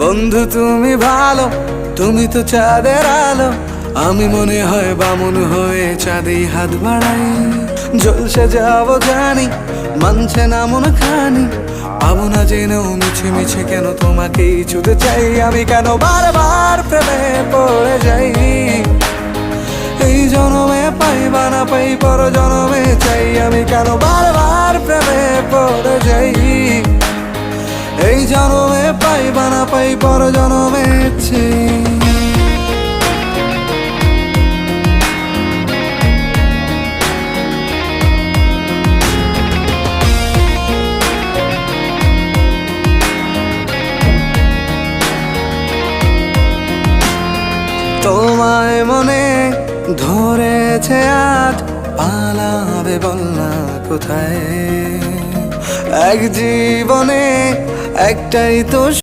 বন্ধু তুমি ভালো, তুমি তো চাঁদের আলো, আমি মনে হয় বামুন হয়ে চাঁদে হাত বাড়াই। জলসে যাবো জানি, মানছে না মন খানি, পাবো না জেনেও মিছে মিছে কেন তোমাকেই ছুতে চাই। আমি কেন বারবার প্রেমে পড়ে যাই, এই জনমে পাই বা না পাই পর জনমে চাই। আমি কেন বারবার প্রেমে পড়ে যাই, এই জনমে পাই বা না পাই পর জনমে চাই। তোমায় মনে ধরেছে আজ, পালাবে বল না কোথায়। এক জীবনে একটাই তো